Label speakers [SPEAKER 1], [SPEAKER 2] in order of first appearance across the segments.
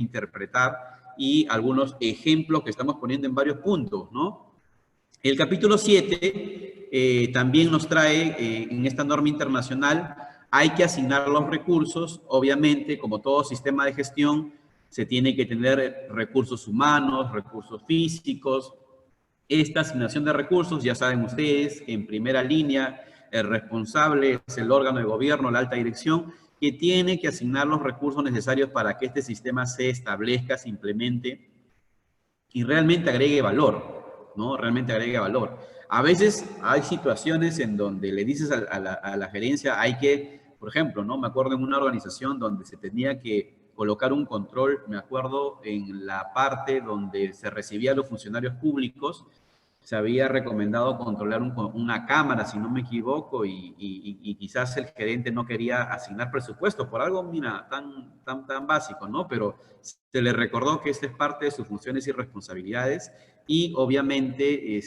[SPEAKER 1] interpretar y algunos ejemplos que estamos poniendo en varios puntos, ¿no? El capítulo 7 también nos trae, en esta norma internacional, hay que asignar los recursos. Obviamente, como todo sistema de gestión, se tiene que tener recursos humanos, recursos físicos. Esta asignación de recursos, ya saben ustedes, que en primera línea el responsable es el órgano de gobierno, la alta dirección, que tiene que asignar los recursos necesarios para que este sistema se establezca, se implemente y realmente agregue valor, ¿no? Realmente agregue valor. A veces hay situaciones en donde le dices a la gerencia, hay que, por ejemplo, ¿no? Me acuerdo en una organización donde se tenía que colocar un control, me acuerdo en la parte donde se recibía a los funcionarios públicos, se había recomendado controlar una cámara, si no me equivoco, y quizás el gerente no quería asignar presupuesto por algo, mira, tan básico, ¿no? Pero se le recordó que esta es parte de sus funciones y responsabilidades y obviamente,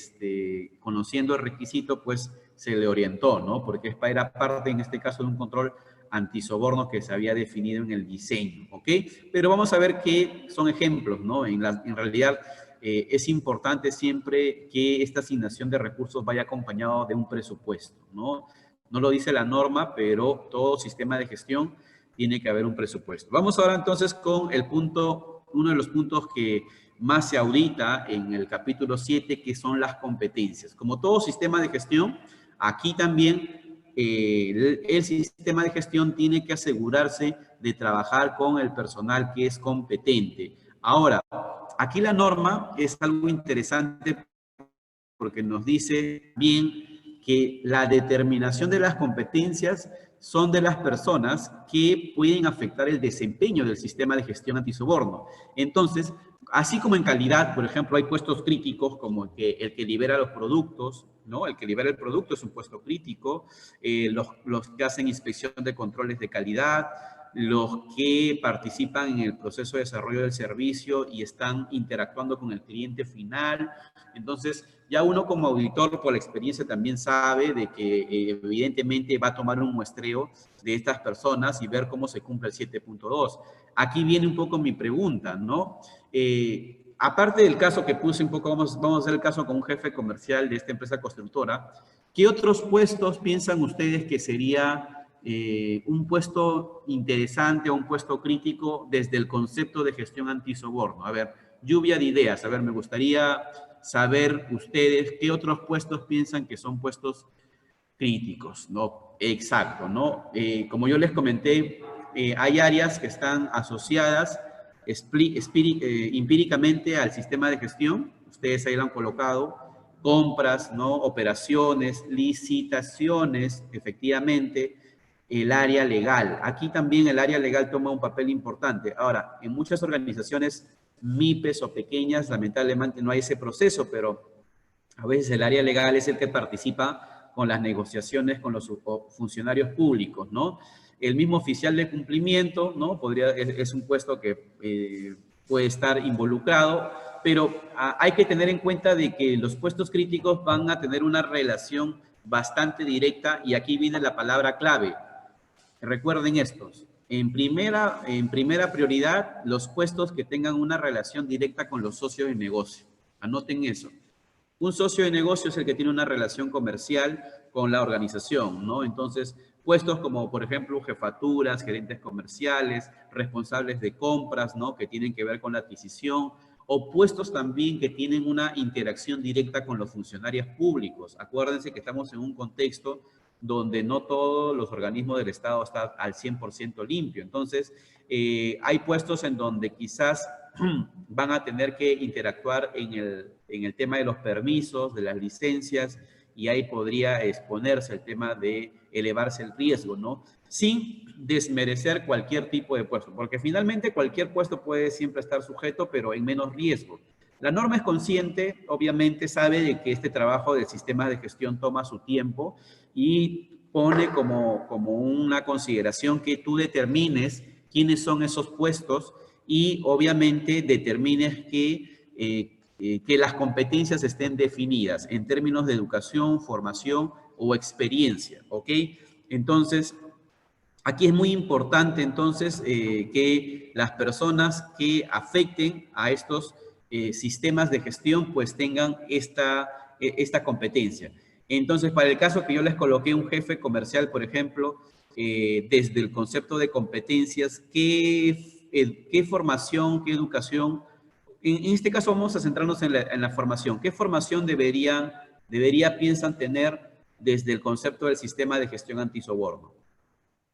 [SPEAKER 1] conociendo el requisito, pues se le orientó, ¿no? Porque era parte, en este caso, de un control antisoborno que se había definido en el diseño, ¿ok? Pero vamos a ver qué son ejemplos, ¿no? En realidad, es importante siempre que esta asignación de recursos vaya acompañado de un presupuesto, ¿no? No lo dice la norma, pero todo sistema de gestión tiene que haber un presupuesto. Vamos ahora entonces con el punto, uno de los puntos que más se audita en el capítulo 7, que son las competencias. Como todo sistema de gestión, aquí también el sistema de gestión tiene que asegurarse de trabajar con el personal que es competente. Ahora, aquí la norma es algo interesante porque nos dice bien que la determinación de las competencias son de las personas que pueden afectar el desempeño del sistema de gestión antisoborno. Entonces, así como en calidad, por ejemplo, hay puestos críticos como el que libera los productos, ¿no? El que libera el producto es un puesto crítico, los que hacen inspección de controles de calidad, los que participan en el proceso de desarrollo del servicio y están interactuando con el cliente final. Entonces, ya uno como auditor por la experiencia también sabe de que evidentemente va a tomar un muestreo de estas personas y ver cómo se cumple el 7.2. Aquí viene un poco mi pregunta, ¿no? Aparte del caso que puse un poco, vamos a hacer el caso con un jefe comercial de esta empresa constructora, ¿qué otros puestos piensan ustedes que sería un puesto interesante o un puesto crítico desde el concepto de gestión antisoborno? A ver, lluvia de ideas. A ver, me gustaría saber ustedes qué otros puestos piensan que son puestos críticos, ¿no? Exacto, ¿no? Como yo les comenté, hay áreas que están asociadas empíricamente al sistema de gestión. Ustedes ahí lo han colocado. Compras, ¿no? Operaciones, licitaciones, efectivamente. El área legal. Aquí también el área legal toma un papel importante. Ahora, en muchas organizaciones MIPES o pequeñas, lamentablemente no hay ese proceso, pero a veces el área legal es el que participa con las negociaciones con los funcionarios públicos, ¿no? El mismo oficial de cumplimiento, ¿no? Es un puesto que puede estar involucrado, pero hay que tener en cuenta de que los puestos críticos van a tener una relación bastante directa y aquí viene la palabra clave. Recuerden estos. En primera prioridad, los puestos que tengan una relación directa con los socios de negocio. Anoten eso. Un socio de negocio es el que tiene una relación comercial con la organización, ¿no? Entonces, puestos como, por ejemplo, jefaturas, gerentes comerciales, responsables de compras, ¿no? Que tienen que ver con la adquisición, o puestos también que tienen una interacción directa con los funcionarios públicos. Acuérdense que estamos en un contexto donde no todos los organismos del Estado están al 100% limpio. Entonces, hay puestos en donde quizás van a tener que interactuar en el tema de los permisos, de las licencias, y ahí podría exponerse el tema de elevarse el riesgo, ¿no? Sin desmerecer cualquier tipo de puesto, porque finalmente cualquier puesto puede siempre estar sujeto, pero en menos riesgo. La norma es consciente, obviamente sabe de que este trabajo del sistema de gestión toma su tiempo y pone como una consideración que tú determines quiénes son esos puestos y obviamente determines que las competencias estén definidas en términos de educación, formación o experiencia, ¿ok? Entonces, Aquí es muy importante entonces que las personas que afecten a estos sistemas de gestión pues tengan esta competencia. Entonces, para el caso que yo les coloqué un jefe comercial, por ejemplo, desde el concepto de competencias, ¿qué formación, qué educación? En este caso vamos a centrarnos en la formación. ¿Qué formación piensan tener desde el concepto del sistema de gestión antisoborno?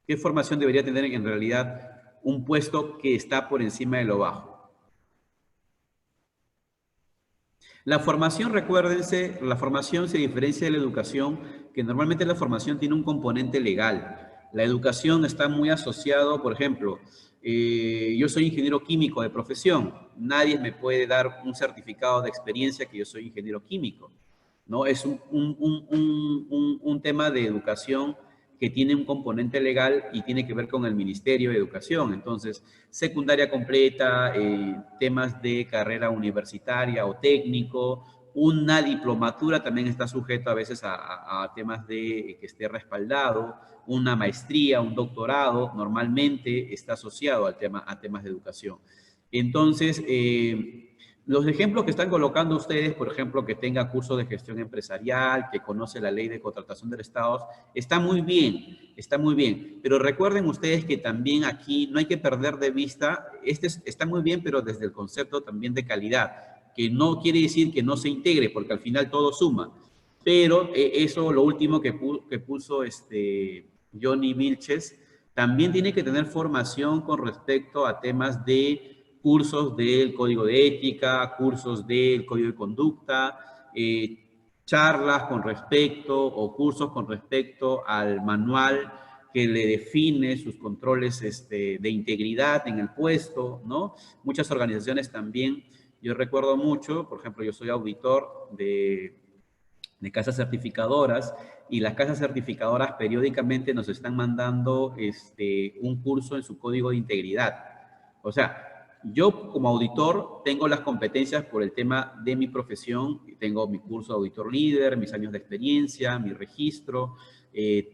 [SPEAKER 1] ¿Qué formación debería tener en realidad un puesto que está por encima de lo bajo? La formación, recuérdense, la formación se diferencia de la educación, que normalmente la formación tiene un componente legal. La educación está muy asociado, por ejemplo, yo soy ingeniero químico de profesión, nadie me puede dar un certificado de experiencia que yo soy ingeniero químico, ¿no? Es un tema de educación que tiene un componente legal y tiene que ver con el Ministerio de Educación. Entonces, secundaria completa, temas de carrera universitaria o técnico, una diplomatura también está sujeto a veces a temas de que esté respaldado, una maestría, un doctorado, normalmente está asociado a temas de educación. Entonces, los ejemplos que están colocando ustedes, por ejemplo, que tenga curso de gestión empresarial, que conoce la ley de contratación del Estado, está muy bien, está muy bien. Pero recuerden ustedes que también aquí no hay que perder de vista, está muy bien, pero desde el concepto también de calidad, que no quiere decir que no se integre, porque al final todo suma. Pero eso, lo último que puso Johnny Vilches, también tiene que tener formación con respecto a temas de cursos del código de ética, cursos del código de conducta, charlas con respecto o cursos con respecto al manual que le define sus controles de integridad en el puesto, ¿no? Muchas organizaciones también, yo recuerdo mucho, por ejemplo, yo soy auditor de casas certificadoras y las casas certificadoras periódicamente nos están mandando un curso en su código de integridad. O sea, yo como auditor tengo las competencias por el tema de mi profesión, tengo mi curso de auditor líder, mis años de experiencia, mi registro,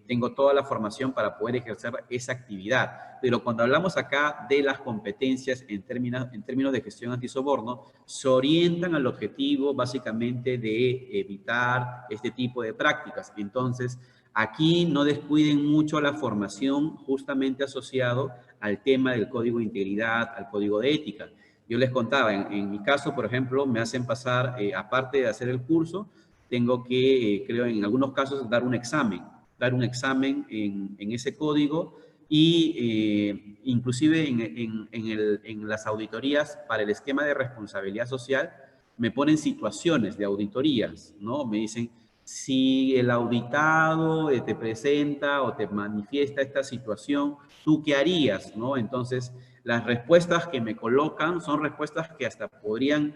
[SPEAKER 1] tengo toda la formación para poder ejercer esa actividad. Pero cuando hablamos acá de las competencias en términos de gestión antisoborno, se orientan al objetivo básicamente de evitar este tipo de prácticas. Entonces, aquí no descuiden mucho la formación justamente asociado al tema del código de integridad, al código de ética. Yo les contaba, en mi caso, por ejemplo, me hacen pasar, aparte de hacer el curso, tengo que, creo, en algunos casos, dar un examen en ese código y inclusive en las auditorías para el esquema de responsabilidad social me ponen situaciones de auditorías, ¿no? Me dicen, si el auditado te presenta o te manifiesta esta situación, ¿tú qué harías, no? Entonces, las respuestas que me colocan son respuestas que hasta podrían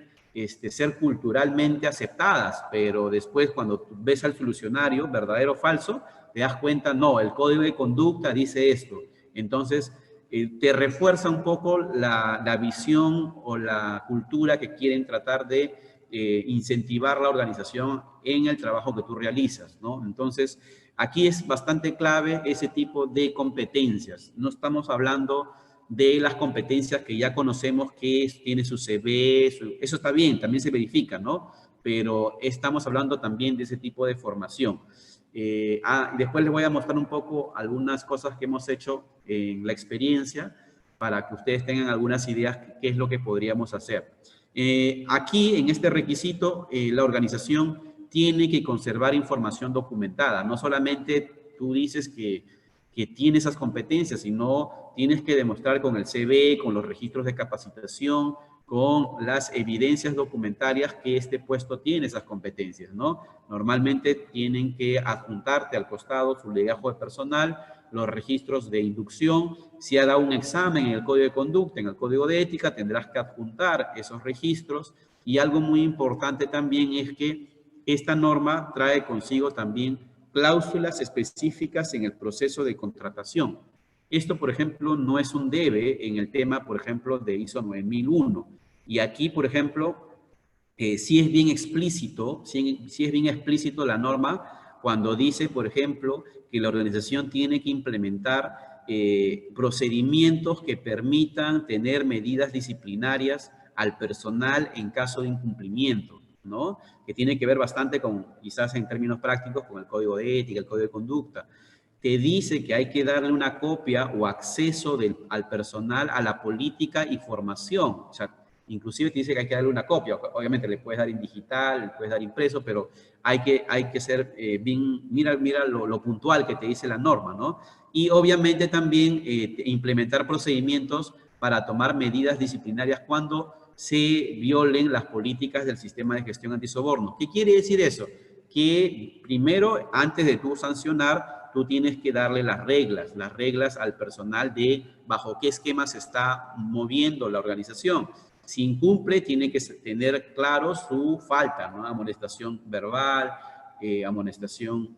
[SPEAKER 1] ser culturalmente aceptadas, pero después cuando ves al solucionario, verdadero o falso, te das cuenta, no, el código de conducta dice esto. Entonces, te refuerza un poco la visión o la cultura que quieren tratar de incentivar la organización en el trabajo que tú realizas, ¿no? Entonces, aquí es bastante clave ese tipo de competencias. No estamos hablando de las competencias que ya conocemos que tiene su CV, eso está bien, también se verifica, ¿no? Pero estamos hablando también de ese tipo de formación. Después les voy a mostrar un poco algunas cosas que hemos hecho en la experiencia para que ustedes tengan algunas ideas qué es lo que podríamos hacer. Aquí, en este requisito, la organización tiene que conservar información documentada. No solamente tú dices que tiene esas competencias, sino tienes que demostrar con el CV, con los registros de capacitación, con las evidencias documentarias que este puesto tiene esas competencias, ¿no? Normalmente tienen que adjuntarte al costado su legajo de personal, los registros de inducción. Si ha dado un examen en el código de conducta, en el código de ética, tendrás que adjuntar esos registros. Y algo muy importante también es que esta norma trae consigo también cláusulas específicas en el proceso de contratación. Esto, por ejemplo, no es un debe en el tema, por ejemplo, de ISO 9001. Y aquí, por ejemplo, sí es bien explícito, sí es bien explícito la norma cuando dice, por ejemplo, que la organización tiene que implementar procedimientos que permitan tener medidas disciplinarias al personal en caso de incumplimiento, ¿no? Que tiene que ver bastante con, quizás en términos prácticos, con el código de ética, el código de conducta. Te dice que hay que darle una copia o acceso al personal a la política y formación. O sea, inclusive te dice que hay que darle una copia. Obviamente le puedes dar en digital, le puedes dar impreso, pero hay que ser bien, mira lo puntual que te dice la norma, ¿no? Y obviamente también implementar procedimientos para tomar medidas disciplinarias cuando se violen las políticas del sistema de gestión antisoborno. ¿Qué quiere decir eso? Que primero, antes de tú sancionar, tú tienes que darle las reglas al personal de bajo qué esquema se está moviendo la organización. Si incumple, tiene que tener claro su falta, ¿no? Amonestación verbal, amonestación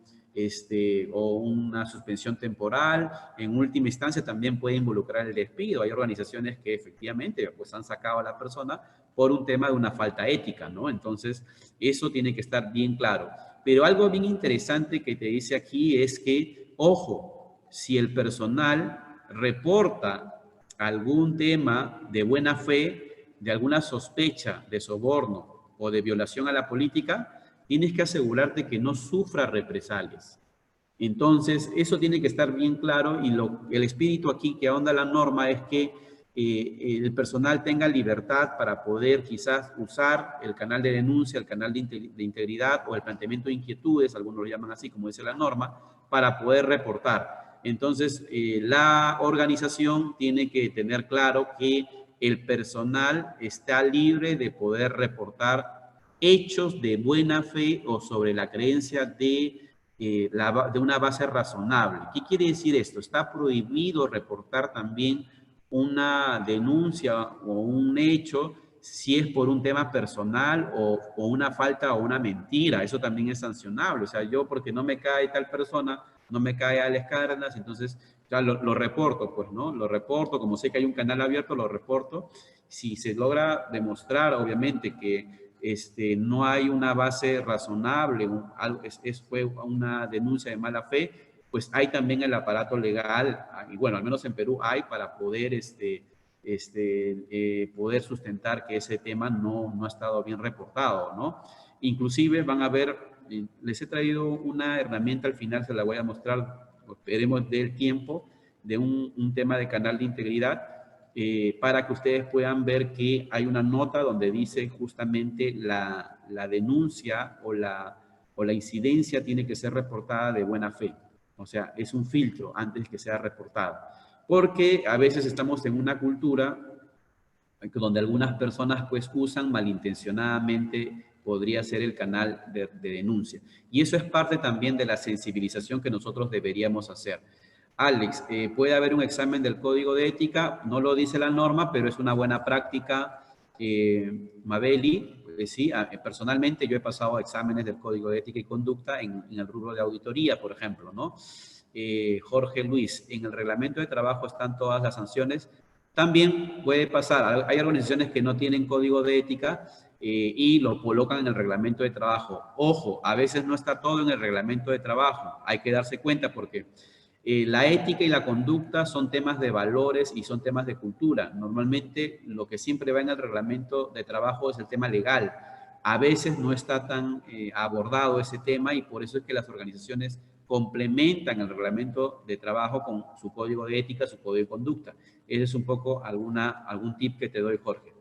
[SPEAKER 1] o una suspensión temporal. En última instancia también puede involucrar el despido. Hay organizaciones que efectivamente pues, han sacado a la persona por un tema de una falta ética, ¿no? Entonces, eso tiene que estar bien claro. Pero algo bien interesante que te dice aquí es que, ojo, si el personal reporta algún tema de buena fe, de alguna sospecha de soborno o de violación a la política, tienes que asegurarte que no sufra represalias. Entonces, eso tiene que estar bien claro y el espíritu aquí que ahonda la norma es que el personal tenga libertad para poder quizás usar el canal de denuncia, el canal de integridad o el planteamiento de inquietudes, algunos lo llaman así como dice la norma, para poder reportar. Entonces, la organización tiene que tener claro que el personal está libre de poder reportar hechos de buena fe o sobre la creencia de una base razonable. ¿Qué quiere decir esto? Está prohibido reportar también una denuncia o un hecho si es por un tema personal o una falta o una mentira. Eso también es sancionable. O sea, yo porque no me cae tal persona, no me cae Alex Cárdenas, entonces ya lo reporto, pues, ¿no? Lo reporto, como sé que hay un canal abierto, lo reporto. Si se logra demostrar, obviamente, que no hay una base razonable, fue una denuncia de mala fe, pues hay también el aparato legal, y bueno, al menos en Perú hay para poder, poder sustentar que ese tema no ha estado bien reportado, ¿no? Inclusive van a ver, les he traído una herramienta al final, se la voy a mostrar, esperemos del tiempo, de un tema de canal de integridad, para que ustedes puedan ver que hay una nota donde dice justamente la denuncia o la incidencia tiene que ser reportada de buena fe. O sea, es un filtro antes que sea reportada. Porque a veces estamos en una cultura donde algunas personas pues usan malintencionadamente, podría ser el canal de denuncia. Y eso es parte también de la sensibilización que nosotros deberíamos hacer. Alex, puede haber un examen del código de ética, no lo dice la norma, pero es una buena práctica. Mabeli, sí, personalmente yo he pasado exámenes del código de ética y conducta en el rubro de auditoría, por ejemplo, ¿no? Jorge Luis, en el reglamento de trabajo están todas las sanciones. También puede pasar, hay organizaciones que no tienen código de ética y lo colocan en el reglamento de trabajo. Ojo, a veces no está todo en el reglamento de trabajo, hay que darse cuenta porque la ética y la conducta son temas de valores y son temas de cultura. Normalmente lo que siempre va en el reglamento de trabajo es el tema legal. A veces no está tan abordado ese tema y por eso es que las organizaciones complementan el reglamento de trabajo con su código de ética, su código de conducta. Ese es un poco algún tip que te doy, Jorge.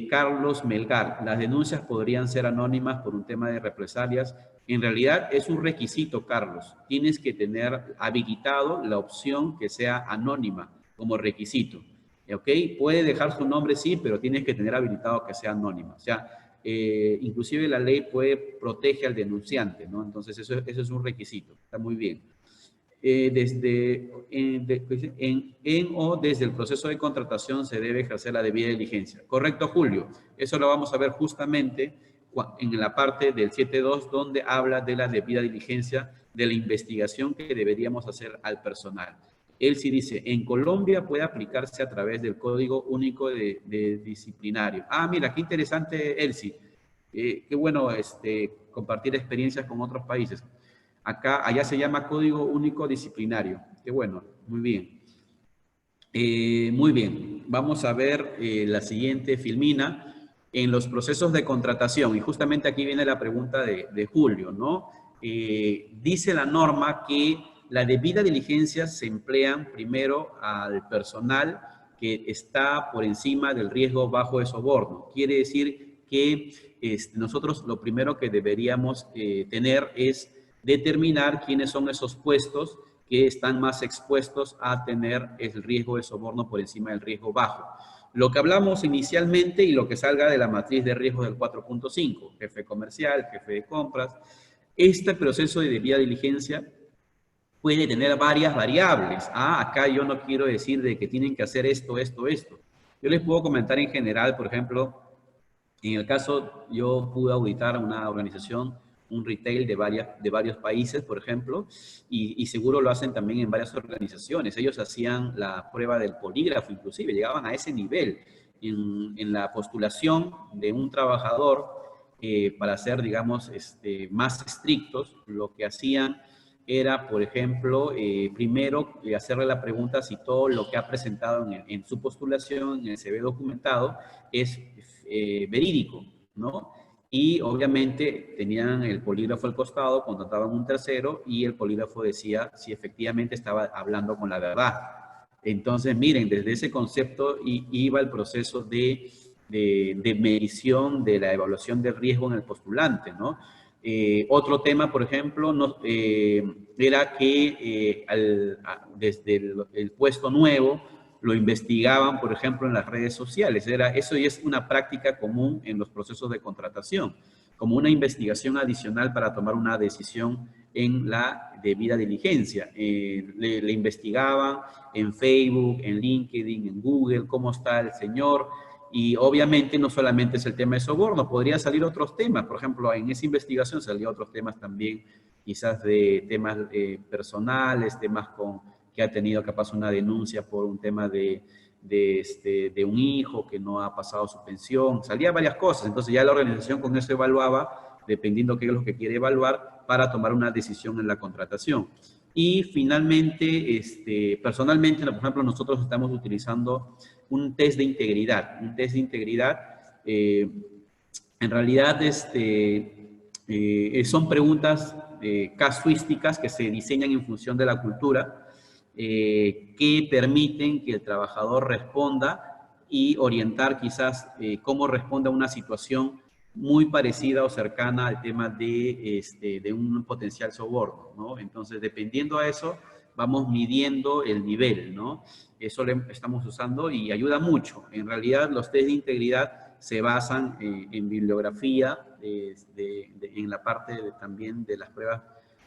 [SPEAKER 1] Carlos Melgar, las denuncias podrían ser anónimas por un tema de represalias. En realidad es un requisito, Carlos. Tienes que tener habilitado la opción que sea anónima como requisito. ¿Ok? Puede dejar su nombre, sí, pero tienes que tener habilitado que sea anónima. O sea, inclusive la ley protege al denunciante, ¿no? Entonces eso es un requisito. Está muy bien. Desde el proceso de contratación se debe ejercer la debida diligencia. Correcto, Julio. Eso lo vamos a ver justamente en la parte del 7.2 donde habla de la debida diligencia de la investigación que deberíamos hacer al personal. Él sí dice, en Colombia puede aplicarse a través del Código Único de Disciplinario. Ah, mira, qué interesante, Elsie. Qué bueno compartir experiencias con otros países. Allá se llama Código Único Disciplinario. Qué bueno, muy bien. Muy bien, vamos a ver la siguiente, Filmina, en los procesos de contratación, y justamente aquí viene la pregunta de Julio, ¿no? Dice la norma que la debida diligencia se emplean primero al personal que está por encima del riesgo bajo de soborno. Quiere decir que nosotros lo primero que deberíamos tener es determinar quiénes son esos puestos que están más expuestos a tener el riesgo de soborno por encima del riesgo bajo. Lo que hablamos inicialmente y lo que salga de la matriz de riesgo del 4.5, jefe comercial, jefe de compras, este proceso de debida diligencia puede tener varias variables. Acá yo no quiero decir de que tienen que hacer esto, esto, esto. Yo les puedo comentar en general, por ejemplo, en el caso, yo pude auditar a una organización, un retail de varios países, por ejemplo, y seguro lo hacen también en varias organizaciones. Ellos hacían la prueba del polígrafo, inclusive, llegaban a ese nivel en la postulación de un trabajador para ser, digamos, más estrictos. Lo que hacían era, por ejemplo, primero hacerle la pregunta si todo lo que ha presentado en su postulación, en el CV documentado, es verídico, ¿no? Y obviamente tenían el polígrafo al costado, contrataban un tercero y el polígrafo decía si efectivamente estaba hablando con la verdad. Entonces, miren, desde ese concepto iba el proceso de medición de la evaluación del riesgo en el postulante, ¿no? Otro tema, por ejemplo, era que desde el puesto nuevo lo investigaban, por ejemplo, en las redes sociales. Eso ya es una práctica común en los procesos de contratación, como una investigación adicional para tomar una decisión en la debida diligencia. Le investigaban en Facebook, en LinkedIn, en Google, cómo está el señor. Y obviamente no solamente es el tema de soborno, podría salir otros temas. Por ejemplo, en esa investigación salían otros temas también, quizás de temas personales, temas que ha tenido capaz una denuncia por un tema de un hijo que no ha pasado su pensión. Salían varias cosas. Entonces ya la organización con eso evaluaba, dependiendo qué es lo que quiere evaluar, para tomar una decisión en la contratación. Y finalmente, personalmente, por ejemplo, nosotros estamos utilizando un test de integridad. Un test de integridad, en realidad, son preguntas casuísticas que se diseñan en función de la cultura, que permiten que el trabajador responda y orientar quizás cómo responde a una situación muy parecida o cercana al tema de un potencial soborno, ¿no? Entonces, dependiendo a eso, vamos midiendo el nivel, ¿no? Eso lo estamos usando y ayuda mucho. En realidad, los test de integridad se basan en bibliografía, en la parte también de las pruebas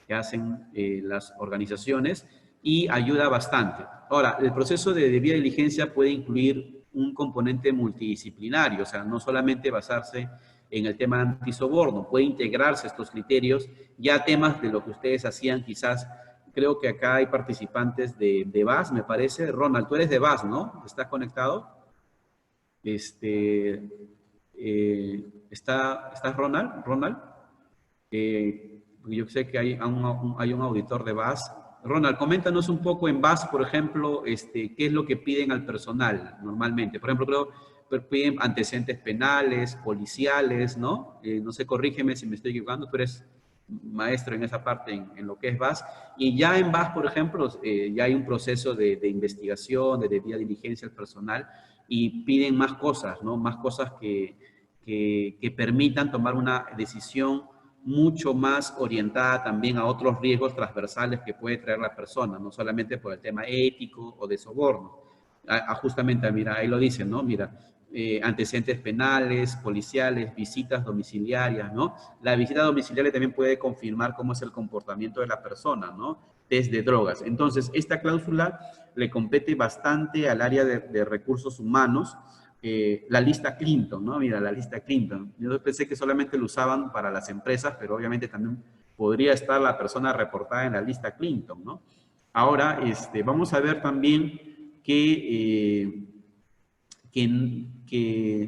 [SPEAKER 1] que hacen las organizaciones, y ayuda bastante. Ahora, el proceso de debida diligencia puede incluir un componente multidisciplinario, o sea, no solamente basarse en el tema antisoborno, puede integrarse estos criterios ya a temas de lo que ustedes hacían quizás. Creo que acá hay participantes de VAS, me parece. Ronald, tú eres de VAS, ¿no? ¿Estás conectado? ¿Estás Ronald? ¿Ronald? Yo sé que hay un auditor de VAS. Ronald, coméntanos un poco en VAS, por ejemplo, qué es lo que piden al personal normalmente. Por ejemplo, creo que piden antecedentes penales, policiales, ¿no? No sé, corrígeme si me estoy equivocando, tú eres maestro en esa parte, en lo que es VAS. Y ya en VAS, por ejemplo, ya hay un proceso de investigación, de debida diligencia al personal, y piden más cosas, ¿no? Más cosas que permitan tomar una decisión mucho más orientada también a otros riesgos transversales que puede traer la persona, no solamente por el tema ético o de soborno. Justamente, mira, ahí lo dicen, ¿no? Mira, antecedentes penales, policiales, visitas domiciliarias, ¿no? La visita domiciliaria también puede confirmar cómo es el comportamiento de la persona, ¿no? Test de drogas. Entonces, esta cláusula le compete bastante al área de recursos humanos, la lista Clinton, ¿no? Mira, la lista Clinton. Yo pensé que solamente lo usaban para las empresas, pero obviamente también podría estar la persona reportada en la lista Clinton, ¿no? Ahora, vamos a ver también que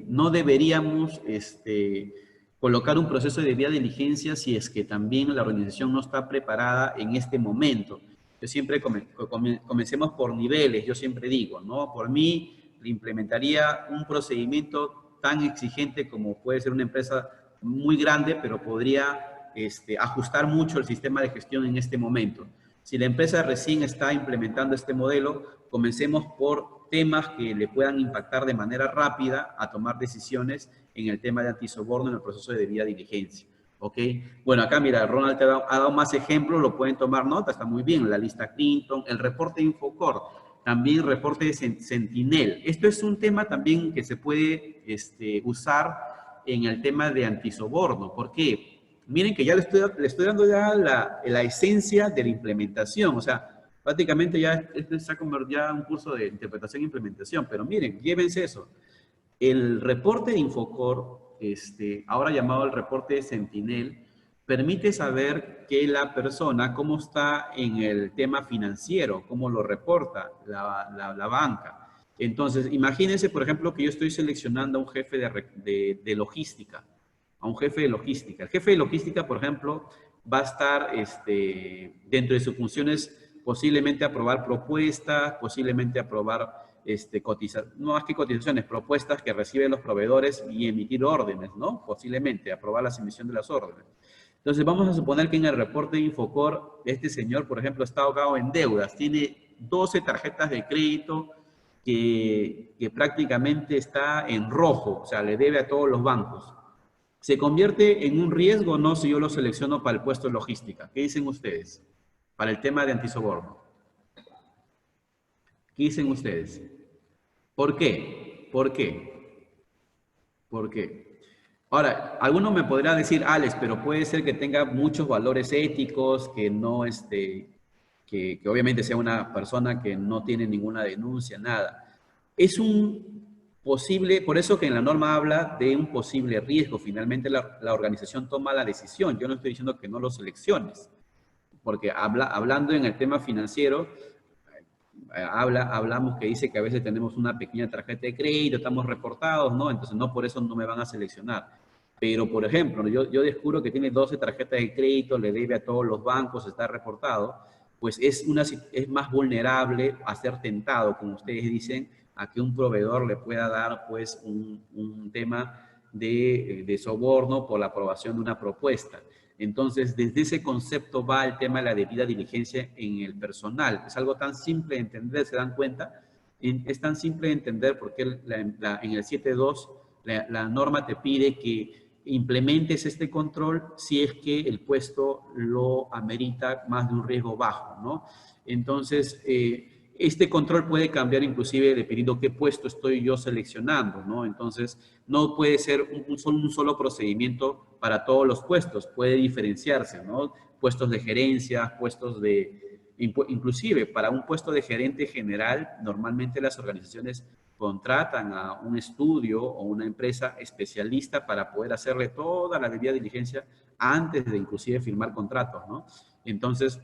[SPEAKER 1] no deberíamos colocar un proceso de debida diligencia si es que también la organización no está preparada en este momento. Yo siempre comencemos por niveles, yo siempre digo, ¿no? Por mí, le implementaría un procedimiento tan exigente como puede ser una empresa muy grande, pero podría ajustar mucho el sistema de gestión en este momento. Si la empresa recién está implementando este modelo, comencemos por temas que le puedan impactar de manera rápida a tomar decisiones en el tema de antisoborno en el proceso de debida diligencia. ¿Ok? Bueno, acá mira, Ronald ha dado más ejemplos, lo pueden tomar nota, está muy bien. La lista Clinton, el reporte de Infocor, también reporte de Sentinel. Esto es un tema también que se puede usar en el tema de antisoborno. ¿Por qué? Miren que ya le estoy dando ya la esencia de la implementación. O sea, prácticamente ya este se ha convertido ya en un curso de interpretación e implementación. Pero miren, llévense eso. El reporte de Infocor, ahora llamado el reporte de Sentinel, permite saber que la persona, cómo está en el tema financiero, cómo lo reporta la banca. Entonces, imagínense, por ejemplo, que yo estoy seleccionando a un jefe de logística, a un jefe de logística. El jefe de logística, por ejemplo, va a estar dentro de sus funciones posiblemente aprobar propuestas, posiblemente aprobar no más que cotizaciones, propuestas que reciben los proveedores y emitir órdenes, ¿no? Posiblemente aprobar la emisión de las órdenes. Entonces, vamos a suponer que en el reporte de Infocor, este señor, por ejemplo, está ahogado en deudas, tiene 12 tarjetas de crédito que prácticamente está en rojo, o sea, le debe a todos los bancos. ¿Se convierte en un riesgo o no si yo lo selecciono para el puesto de logística? ¿Qué dicen ustedes? Para el tema de antisoborno. ¿Qué dicen ustedes? ¿Por qué? ¿Por qué? ¿Por qué? Ahora, algunos me podrán decir, Alex, pero puede ser que tenga muchos valores éticos, que no, que obviamente sea una persona que no tiene ninguna denuncia, nada. Es un posible, por eso que en la norma habla de un posible riesgo. Finalmente la organización toma la decisión. Yo no estoy diciendo que no lo selecciones, porque hablando en el tema financiero, hablamos que dice que a veces tenemos una pequeña tarjeta de crédito, estamos reportados, ¿no? Entonces, no por eso no me van a seleccionar. Pero, por ejemplo, yo descubro que tiene 12 tarjetas de crédito, le debe a todos los bancos, está reportado, pues es más vulnerable a ser tentado, como ustedes dicen, a que un proveedor le pueda dar, pues, un tema de soborno por la aprobación de una propuesta. Entonces, desde ese concepto va el tema de la debida diligencia en el personal. Es algo tan simple de entender, ¿se dan cuenta? Es tan simple de entender porque en el 7.2 la norma te pide que implementes este control si es que el puesto lo amerita más de un riesgo bajo, ¿no? Entonces, este control puede cambiar inclusive dependiendo qué puesto estoy yo seleccionando, ¿no? Entonces, no puede ser un solo procedimiento para todos los puestos, puede diferenciarse, ¿no? Puestos de gerencia, puestos inclusive para un puesto de gerente general, normalmente las organizaciones contratan a un estudio o una empresa especialista para poder hacerle toda la debida diligencia antes de inclusive firmar contratos, ¿no? Entonces,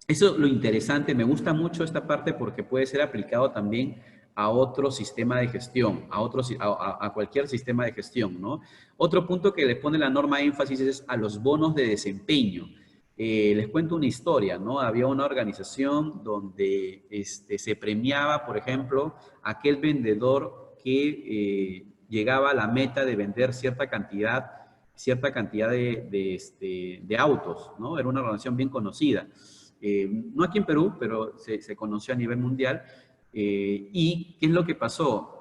[SPEAKER 1] eso es lo interesante, me gusta mucho esta parte porque puede ser aplicado también a otro sistema de gestión, a cualquier sistema de gestión, ¿no? Otro punto que le pone la norma énfasis es a los bonos de desempeño. Les cuento una historia, ¿no? Había una organización donde se premiaba, por ejemplo, aquel vendedor que llegaba a la meta de vender cierta cantidad de autos, ¿no? Era una organización bien conocida. No aquí en Perú, pero se conoció a nivel mundial. ¿Y qué es lo que pasó?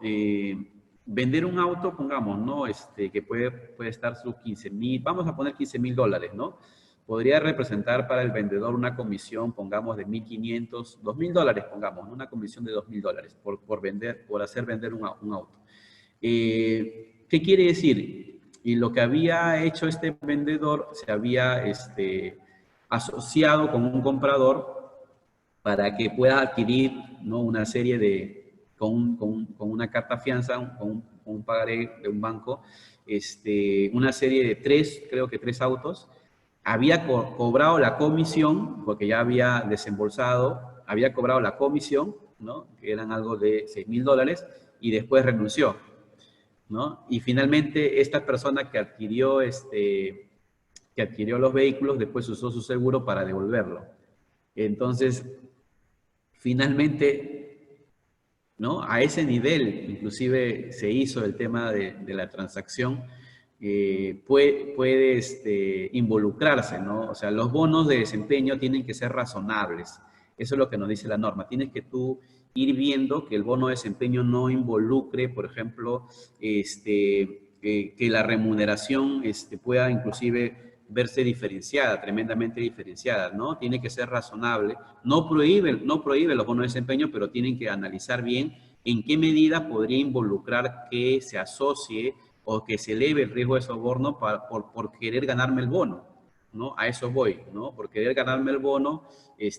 [SPEAKER 1] Vender un auto, pongamos, ¿no? Que puede estar sus 15,000, vamos a poner $15,000, ¿no? Podría representar para el vendedor una comisión, pongamos, de $1,500, $2,000, pongamos, ¿no? Una comisión de $2,000 por hacer vender un auto. ¿Qué quiere decir? Y lo que había hecho este vendedor, se había asociado con un comprador para que pueda adquirir, ¿no? Una serie con una carta fianza, con un pagaré de un banco, una serie de creo que tres autos. Había cobrado la comisión, porque ya había desembolsado, había cobrado la comisión, ¿no? Que eran algo de $6,000, y después renunció, ¿no? Y finalmente esta persona que adquirió los vehículos después usó su seguro para devolverlo. Entonces, finalmente, ¿no? A ese nivel, inclusive se hizo el tema de la transacción, puede involucrarse, ¿no? O sea, los bonos de desempeño tienen que ser razonables. Eso es lo que nos dice la norma. Tienes que tú ir viendo que el bono de desempeño no involucre, por ejemplo, que la remuneración pueda inclusive verse diferenciada, tremendamente diferenciada, ¿no? Tiene que ser razonable. No prohíbe los bonos de desempeño, pero tienen que analizar bien en qué medida podría involucrar que se asocie o que se eleve el riesgo de soborno por querer ganarme el bono, ¿no? A eso voy, ¿no? Por querer ganarme el bono,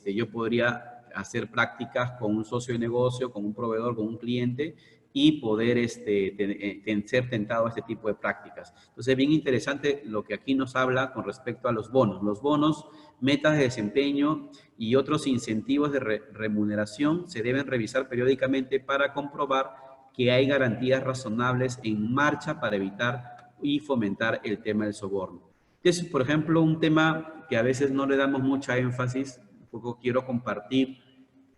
[SPEAKER 1] yo podría hacer prácticas con un socio de negocio, con un proveedor, con un cliente y poder ser tentado a este tipo de prácticas. Entonces, bien interesante lo que aquí nos habla con respecto a los bonos. Los bonos, metas de desempeño y otros incentivos de remuneración se deben revisar periódicamente para comprobar que hay garantías razonables en marcha para evitar y fomentar el tema del soborno. Entonces, por ejemplo, un tema que a veces no le damos mucha énfasis, un poco quiero compartir,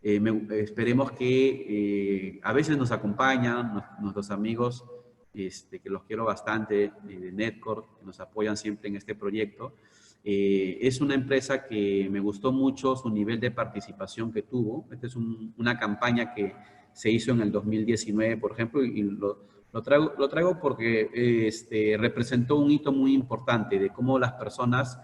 [SPEAKER 1] esperemos que a veces nos acompañan nuestros amigos, que los quiero bastante, de Netcore, que nos apoyan siempre en este proyecto. Es una empresa que me gustó mucho su nivel de participación que tuvo. Esta es una campaña que se hizo en el 2019, por ejemplo, y lo traigo porque representó un hito muy importante de cómo las personas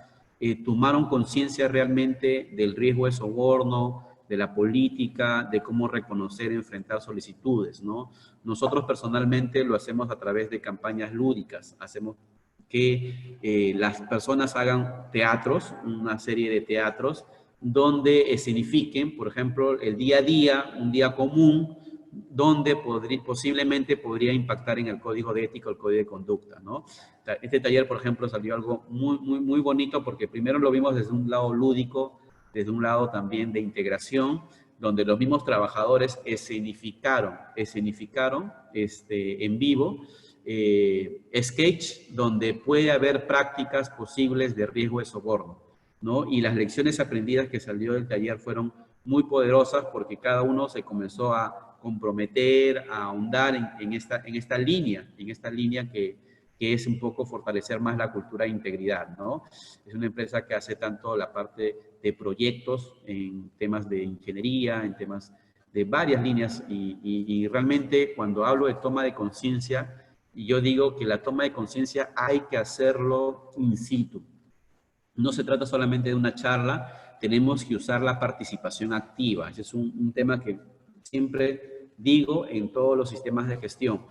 [SPEAKER 1] tomaron conciencia realmente del riesgo de soborno, de la política, de cómo reconocer y enfrentar solicitudes, ¿no? Nosotros personalmente lo hacemos a través de campañas lúdicas, hacemos que las personas hagan teatros, una serie de teatros, donde escenifiquen, por ejemplo, el día a día, un día común, donde posiblemente podría impactar en el código de ética o el código de conducta, ¿no? Este taller, por ejemplo, salió algo muy, muy, muy bonito porque primero lo vimos desde un lado lúdico, desde un lado también de integración, donde los mismos trabajadores escenificaron en vivo sketch donde puede haber prácticas posibles de riesgo de soborno, ¿no? Y las lecciones aprendidas que salió del taller fueron muy poderosas porque cada uno se comenzó a comprometer, a ahondar en esta línea que es un poco fortalecer más la cultura de integridad, ¿no? Es una empresa que hace tanto la parte de proyectos en temas de ingeniería, en temas de varias líneas y realmente cuando hablo de toma de conciencia, yo digo que la toma de conciencia hay que hacerlo in situ. No se trata solamente de una charla, tenemos que usar la participación activa. Ese es un tema que siempre digo en todos los sistemas de gestión.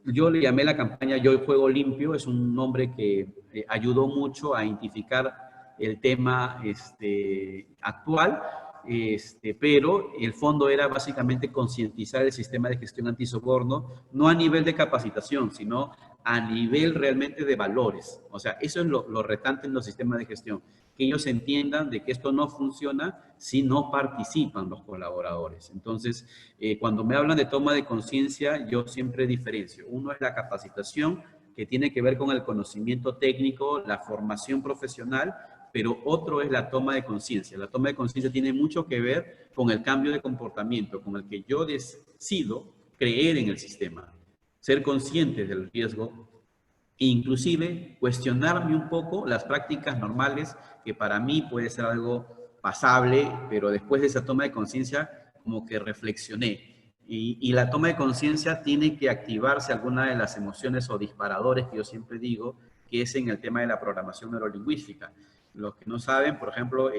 [SPEAKER 1] Yo le llamé la campaña Yo Juego Limpio, es un nombre que ayudó mucho a identificar el tema actual, pero el fondo era básicamente concientizar el sistema de gestión antisoborno, no a nivel de capacitación, sino a nivel realmente de valores. O sea, eso es lo retante en los sistemas de gestión, que ellos entiendan de que esto no funciona si no participan los colaboradores. Entonces, cuando me hablan de toma de conciencia, yo siempre diferencio. Uno es la capacitación, que tiene que ver con el conocimiento técnico, la formación profesional, pero otro es la toma de conciencia. La toma de conciencia tiene mucho que ver con el cambio de comportamiento, con el que yo decido creer en el sistema, ser consciente del riesgo e inclusive cuestionarme un poco las prácticas normales que para mí puede ser algo pasable, pero después de esa toma de conciencia como que reflexioné. Y la toma de conciencia tiene que activarse alguna de las emociones o disparadores que yo siempre digo, que es en el tema de la programación neurolingüística. Los que no saben, por ejemplo,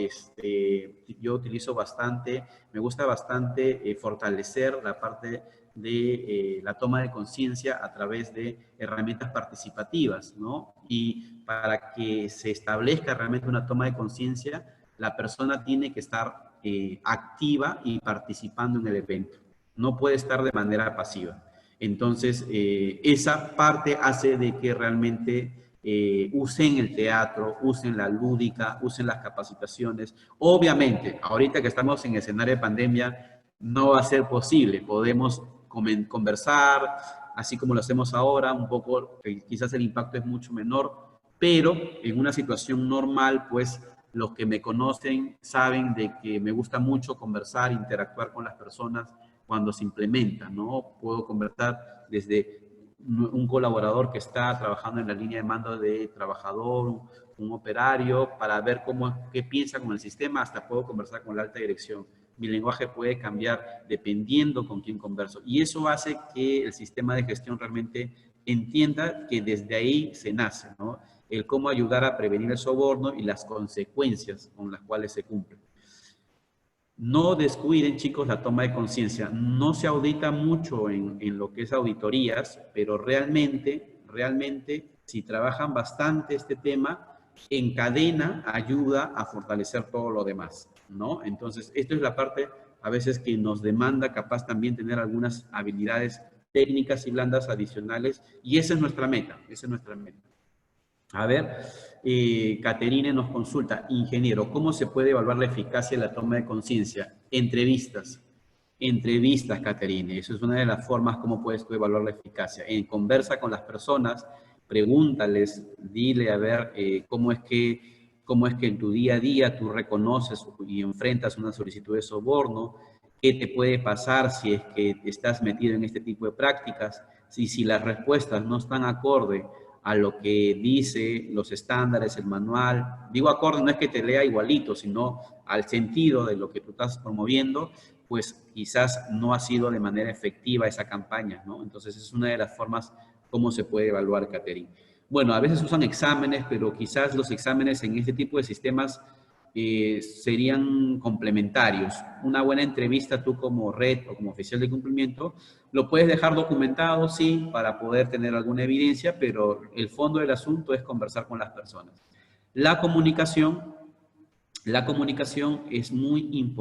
[SPEAKER 1] yo utilizo bastante, me gusta bastante fortalecer la parte de la toma de conciencia a través de herramientas participativas, ¿no? Y para que se establezca realmente una toma de conciencia, la persona tiene que estar activa y participando en el evento. No puede estar de manera pasiva. Entonces, esa parte hace de que realmente usen el teatro, usen la lúdica, usen las capacitaciones. Obviamente, ahorita que estamos en escenario de pandemia, no va a ser posible. Podemos conversar, así como lo hacemos ahora, un poco, quizás el impacto es mucho menor, pero en una situación normal, pues Los que me conocen saben de que me gusta mucho conversar, interactuar con las personas cuando se implementa, ¿no? Puedo conversar desde un colaborador que está trabajando en la línea de mando de trabajador, un operario, para ver qué piensa con el sistema, hasta puedo conversar con la alta dirección. Mi lenguaje puede cambiar dependiendo con quién converso. Y eso hace que el sistema de gestión realmente entienda que desde ahí se nace, ¿no? El cómo ayudar a prevenir el soborno y las consecuencias con las cuales se cumple. No descuiden, chicos, la toma de conciencia. No se audita mucho en lo que es auditorías, pero realmente, si trabajan bastante este tema, en cadena ayuda a fortalecer todo lo demás, ¿no? Entonces, esto es la parte a veces que nos demanda capaz también tener algunas habilidades técnicas y blandas adicionales, y esa es nuestra meta, esa es nuestra meta. A ver, Caterine nos consulta, ingeniero, ¿cómo se puede evaluar la eficacia de la toma de conciencia? Entrevistas. Entrevistas, Caterine. Eso es una de las formas como puedes tú evaluar la eficacia. Conversa con las personas, pregúntales, dile a ver cómo es que en tu día a día tú reconoces y enfrentas una solicitud de soborno, qué te puede pasar si es que estás metido en este tipo de prácticas, si las respuestas no están acorde a lo que dice los estándares, el manual. Digo acorde, no es que te lea igualito, sino al sentido de lo que tú estás promoviendo, pues quizás no ha sido de manera efectiva esa campaña, ¿no? Entonces es una de las formas como se puede evaluar, Catherine. Bueno, a veces usan exámenes, pero quizás los exámenes en este tipo de sistemas serían complementarios. Una buena entrevista tú como red o como oficial de cumplimiento lo puedes dejar documentado, sí, para poder tener alguna evidencia, pero el fondo del asunto es conversar con las personas. La comunicación es muy importante.